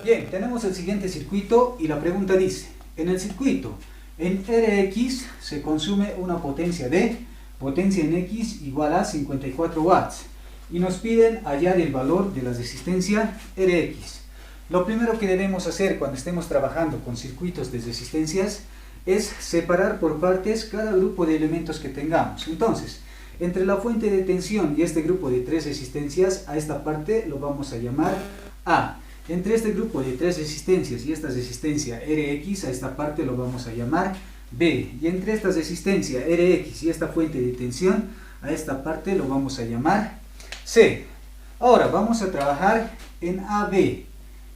Bien, tenemos el siguiente circuito y la pregunta dice, en el circuito, en Rx se consume una potencia en X igual a 54 watts y nos piden hallar el valor de la resistencia Rx. Lo primero que debemos hacer cuando estemos trabajando con circuitos de resistencias es separar por partes cada grupo de elementos que tengamos. Entonces, entre la fuente de tensión y este grupo de 3 resistencias, a esta parte lo vamos a llamar A. Entre este grupo de 3 resistencias y esta resistencia Rx, a esta parte lo vamos a llamar B. Y entre esta resistencia Rx y esta fuente de tensión, a esta parte lo vamos a llamar C. Ahora vamos a trabajar en AB.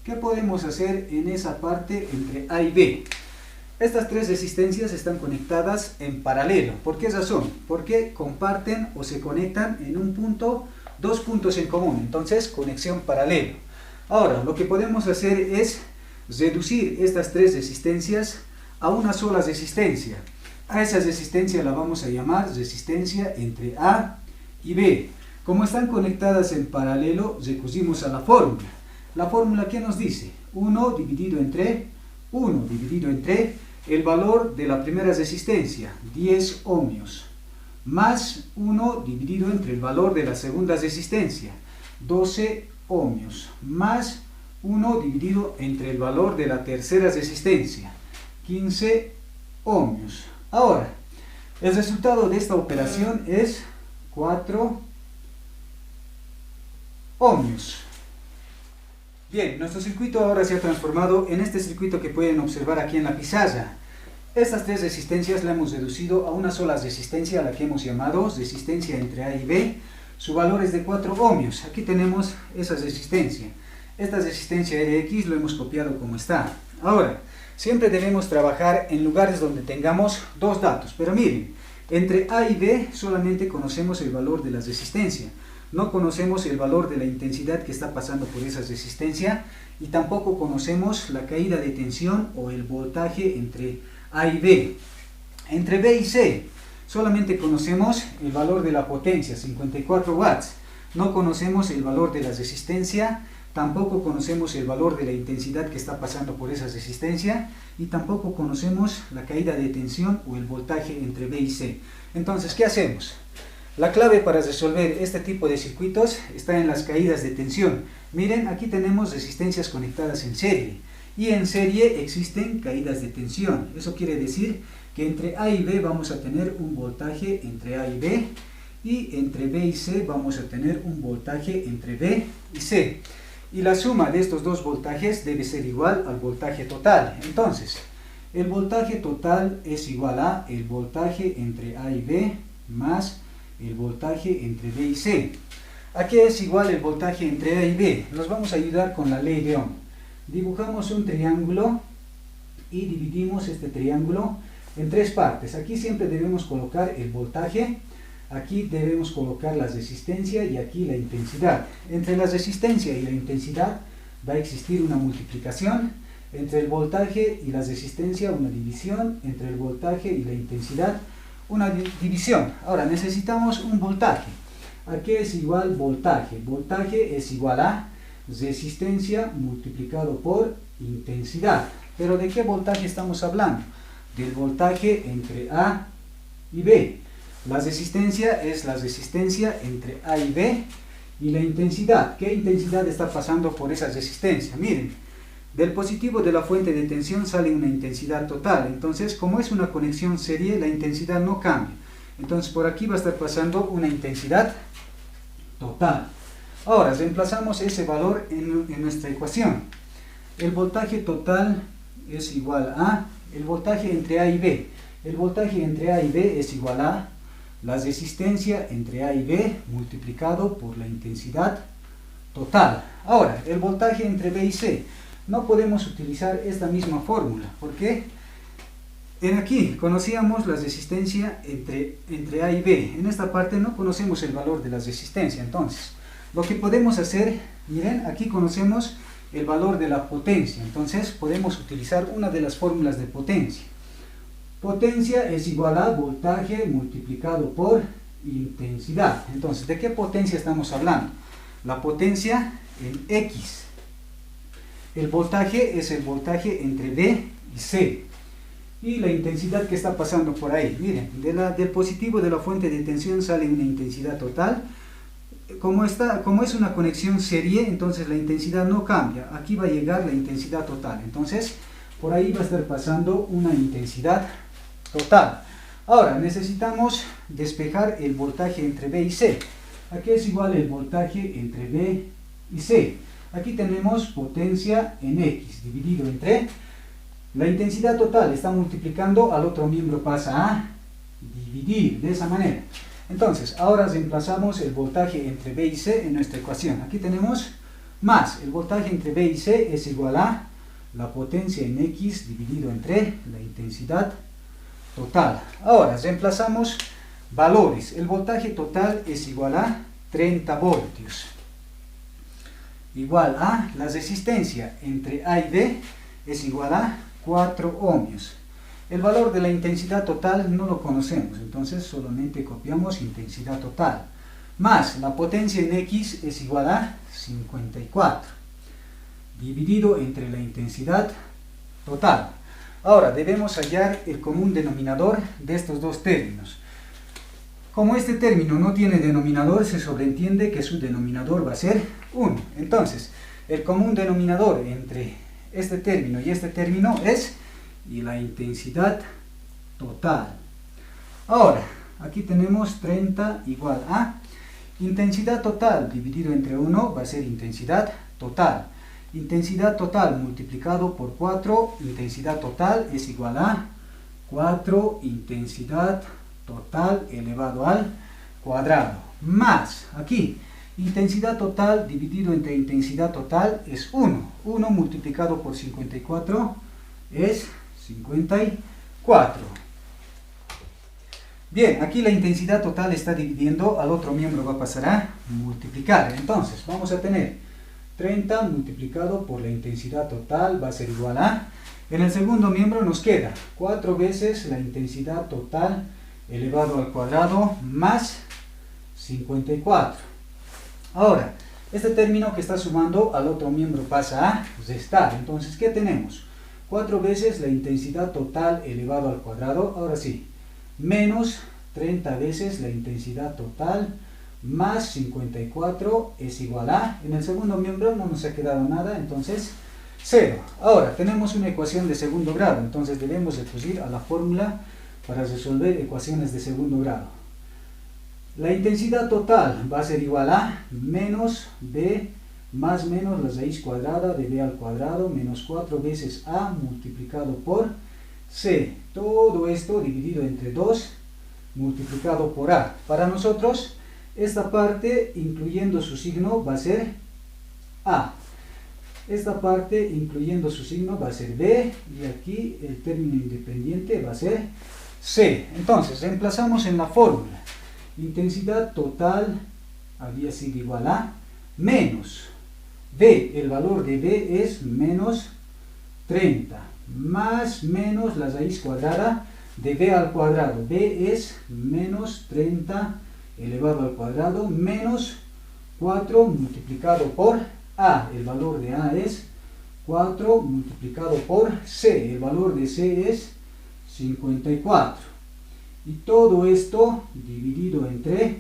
¿Qué podemos hacer en esa parte entre A y B? Estas 3 resistencias están conectadas en paralelo. ¿Por qué razón? Porque comparten o se conectan en un punto, 2 puntos en común. Entonces, conexión paralelo. Ahora, lo que podemos hacer es reducir estas 3 resistencias a una sola resistencia. A esa resistencia la vamos a llamar resistencia entre A y B. Como están conectadas en paralelo, recurrimos a la fórmula. La fórmula, ¿qué nos dice? 1 dividido entre el valor de la primera resistencia, 10 ohmios, más 1 dividido entre el valor de la segunda resistencia, 12 ohmios, más 1 dividido entre el valor de la tercera resistencia, 15 ohmios. Ahora, el resultado de esta operación es 4 ohmios. Bien, nuestro circuito ahora se ha transformado en este circuito que pueden observar aquí en la pizarra. Estas 3 resistencias la hemos reducido a una sola resistencia, a la que hemos llamado resistencia entre A y B. Su valor es de 4 ohmios. Aquí tenemos esa resistencia. Esta resistencia Rx lo hemos copiado como está. Ahora, siempre debemos trabajar en lugares donde tengamos 2 datos. Pero miren, entre A y B solamente conocemos el valor de la resistencia. No conocemos el valor de la intensidad que está pasando por esa resistencia y tampoco conocemos la caída de tensión o el voltaje entre A y B. Entre B y C solamente conocemos el valor de la potencia, 54 watts. No conocemos el valor de la resistencia, tampoco conocemos el valor de la intensidad que está pasando por esa resistencia y tampoco conocemos la caída de tensión o el voltaje entre B y C. Entonces, ¿qué hacemos? La clave para resolver este tipo de circuitos está en las caídas de tensión. Miren, aquí tenemos resistencias conectadas en serie y en serie existen caídas de tensión. Eso quiere decir que entre A y B vamos a tener un voltaje entre A y B y entre B y C vamos a tener un voltaje entre B y C. Y la suma de estos 2 voltajes debe ser igual al voltaje total. Entonces, el voltaje total es igual a el voltaje entre A y B más el voltaje entre B y C. ¿A qué es igual el voltaje entre A y B? Nos vamos a ayudar con la ley de Ohm. Dibujamos un triángulo y dividimos este triángulo en 3 partes. Aquí siempre debemos colocar el voltaje, aquí debemos colocar la resistencia y aquí la intensidad. Entre la resistencia y la intensidad va a existir una multiplicación, entre el voltaje y la resistencia una división, entre el voltaje y la intensidad una división. Ahora necesitamos un voltaje. ¿A qué es igual voltaje? Voltaje es igual a resistencia multiplicado por intensidad. ¿Pero de qué voltaje estamos hablando? Del voltaje entre A y B. La resistencia es la resistencia entre A y B y la intensidad. ¿Qué intensidad está pasando por esa resistencia? Miren, del positivo de la fuente de tensión sale una intensidad total. Entonces, como es una conexión serie, la intensidad no cambia. Entonces, por aquí va a estar pasando una intensidad total. Ahora, reemplazamos ese valor en nuestra ecuación. El voltaje total es igual a el voltaje entre A y B. El voltaje entre A y B es igual a la resistencia entre A y B multiplicado por la intensidad total. Ahora, el voltaje entre B y C. No podemos utilizar esta misma fórmula. ¿Por qué? En aquí conocíamos la resistencia entre A y B. En esta parte no conocemos el valor de la resistencia. Entonces, lo que podemos hacer, miren, aquí conocemos el valor de la potencia. Entonces, podemos utilizar una de las fórmulas de potencia. Potencia es igual a voltaje multiplicado por intensidad. Entonces, ¿de qué potencia estamos hablando? La potencia en X. el voltaje es el voltaje entre B y C. Y la intensidad que está pasando por ahí, miren, del positivo de la fuente de tensión sale una intensidad total. Como es una conexión serie, entonces la intensidad no cambia. Aquí va a llegar la intensidad total. Entonces, por ahí va a estar pasando una intensidad total. Ahora, necesitamos despejar el voltaje entre B y C. Aquí es igual el voltaje entre B y C. Aquí tenemos potencia en X dividido entre la intensidad total. Está multiplicando, al otro miembro pasa a dividir de esa manera. Entonces, ahora reemplazamos el voltaje entre B y C en nuestra ecuación. Aquí tenemos más. El voltaje entre B y C es igual a la potencia en X dividido entre la intensidad total. Ahora, reemplazamos valores. El voltaje total es igual a 30 voltios. Igual a la resistencia entre A y B es igual a 4 ohmios. El valor de la intensidad total no lo conocemos, entonces solamente copiamos intensidad total. Más la potencia en X es igual a 54, dividido entre la intensidad total. Ahora debemos hallar el común denominador de estos dos términos. Como este término no tiene denominador, se sobreentiende que su denominador va a ser 1. Entonces, el común denominador entre este término y este término es la intensidad total. Ahora, aquí tenemos 30 igual a intensidad total dividido entre 1 va a ser intensidad total. Intensidad total multiplicado por 4, intensidad total es igual a 4 intensidad total elevado al cuadrado. Más, aquí, intensidad total dividido entre intensidad total es 1. 1 multiplicado por 54 es 54. Bien, aquí la intensidad total está dividiendo, al otro miembro va a pasar a multiplicar. Entonces, vamos a tener 30 multiplicado por la intensidad total va a ser igual a, en el segundo miembro nos queda 4 veces la intensidad total elevado al cuadrado más 54. Ahora, este término que está sumando al otro miembro pasa a restar. Entonces, ¿qué tenemos? 4 veces la intensidad total elevado al cuadrado, ahora sí, menos 30 veces la intensidad total más 54 es igual a, en el segundo miembro no nos ha quedado nada, entonces 0. Ahora, tenemos una ecuación de segundo grado, entonces debemos recurrir a la fórmula para resolver ecuaciones de segundo grado. La intensidad total va a ser igual a menos B más menos la raíz cuadrada de B al cuadrado menos 4 veces A multiplicado por C. Todo esto dividido entre 2 multiplicado por A. Para nosotros, esta parte incluyendo su signo va a ser A. Esta parte incluyendo su signo va a ser B y aquí el término independiente va a ser C. Entonces, reemplazamos en la fórmula. Intensidad total había sido igual a menos B, el valor de B es menos 30, más menos la raíz cuadrada de B al cuadrado. B es menos 30 elevado al cuadrado menos 4 multiplicado por A. El valor de A es 4 multiplicado por C. El valor de C es 54. Y todo esto dividido entre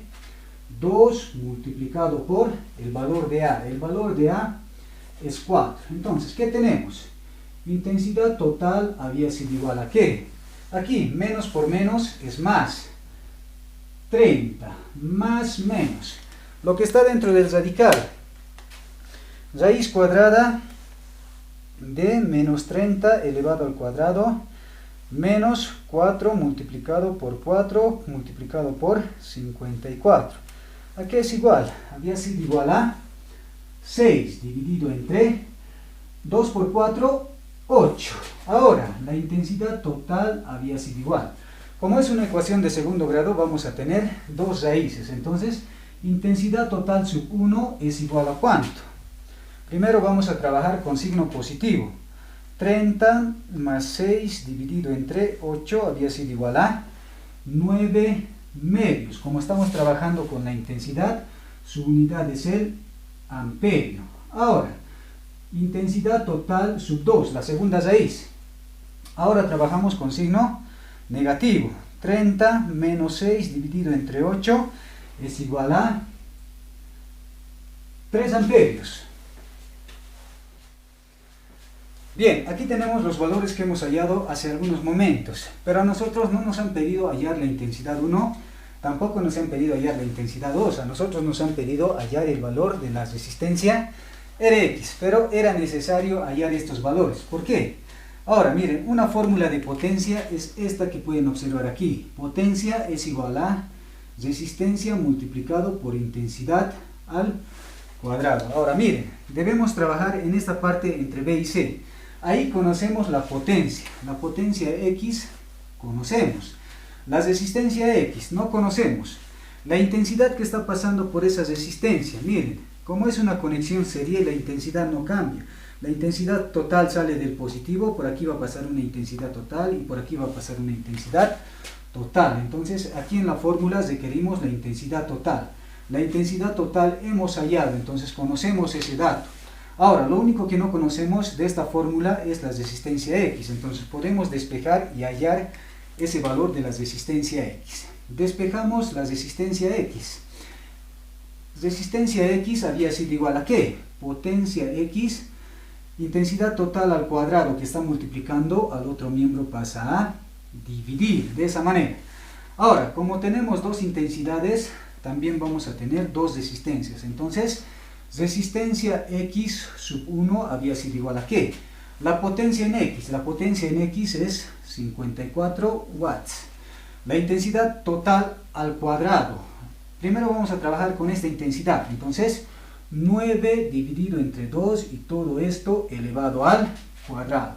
2 multiplicado por el valor de A. El valor de A es 4. Entonces, ¿qué tenemos? Intensidad total había sido igual a ¿qué? Aquí, menos por menos es más. 30 más menos. Lo que está dentro del radical. Raíz cuadrada de menos 30 elevado al cuadrado menos 4 multiplicado por 4 multiplicado por 54. Aquí es igual, había sido igual a 6 dividido entre 2 por 4, 8. Ahora, la intensidad total había sido igual. Como es una ecuación de segundo grado, vamos a tener dos raíces. Entonces, intensidad total sub 1 es igual a ¿cuánto? Primero vamos a trabajar con signo positivo. 30 más 6 dividido entre 8 había sido igual a 9 medios. Como estamos trabajando con la intensidad, su unidad es el amperio. Ahora, intensidad total sub 2, la segunda raíz. Ahora trabajamos con signo negativo. 30 menos 6 dividido entre 8 es igual a 3 amperios. Bien, aquí tenemos los valores que hemos hallado hace algunos momentos, pero a nosotros no nos han pedido hallar la intensidad 1, tampoco nos han pedido hallar la intensidad 2, a nosotros nos han pedido hallar el valor de la resistencia Rx, pero era necesario hallar estos valores. ¿Por qué? Ahora miren, una fórmula de potencia es esta que pueden observar aquí. Potencia es igual a resistencia multiplicado por intensidad al cuadrado. Ahora miren, debemos trabajar en esta parte entre B y C. Ahí conocemos la potencia X conocemos. La resistencia X no conocemos. La intensidad que está pasando por esa resistencia, miren, como es una conexión serial, la intensidad no cambia. La intensidad total sale del positivo, por aquí va a pasar una intensidad total y por aquí va a pasar una intensidad total. Entonces aquí en la fórmula requerimos la intensidad total. La intensidad total hemos hallado, entonces conocemos ese dato. Ahora, lo único que no conocemos de esta fórmula es la resistencia X, entonces podemos despejar y hallar ese valor de la resistencia X. Despejamos la resistencia X. Resistencia X había sido igual a ¿qué? Potencia X, intensidad total al cuadrado que está multiplicando al otro miembro pasa a dividir, de esa manera. Ahora, como tenemos dos intensidades, también vamos a tener dos resistencias. Entonces, resistencia X sub 1 había sido igual a ¿qué? La potencia en X. La potencia en X es 54 watts. La intensidad total al cuadrado. Primero vamos a trabajar con esta intensidad. Entonces, 9 dividido entre 2 y todo esto elevado al cuadrado.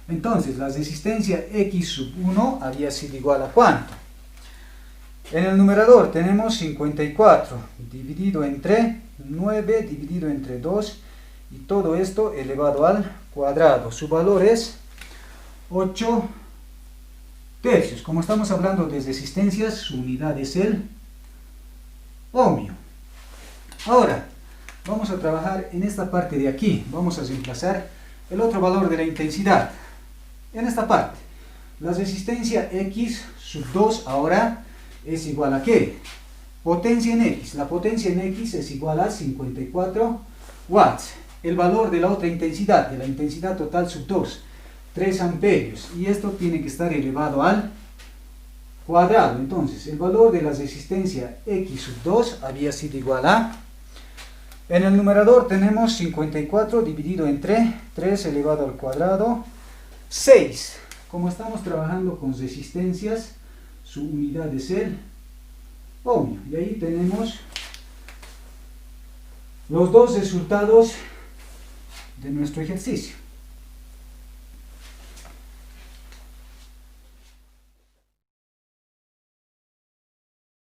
Entonces, la resistencia X sub 1 había sido igual a ¿cuánto? En el numerador tenemos 54 dividido entre 9 dividido entre 2 y todo esto elevado al cuadrado. Su valor es 8 tercios. Como estamos hablando de resistencias, su unidad es el ohmio. Ahora, vamos a trabajar en esta parte de aquí. Vamos a reemplazar el otro valor de la intensidad. En esta parte, la resistencia X sub 2 ahora es igual a ¿qué? Potencia en X. La potencia en X es igual a 54 watts. El valor de la otra intensidad, de la intensidad total sub 2, 3 amperios. Y esto tiene que estar elevado al cuadrado. Entonces, el valor de la resistencia X sub 2 había sido igual a... En el numerador tenemos 54 dividido entre 3 elevado al cuadrado, 6. Como estamos trabajando con resistencias, su unidad es el ohmio. Y ahí tenemos los dos resultados de nuestro ejercicio.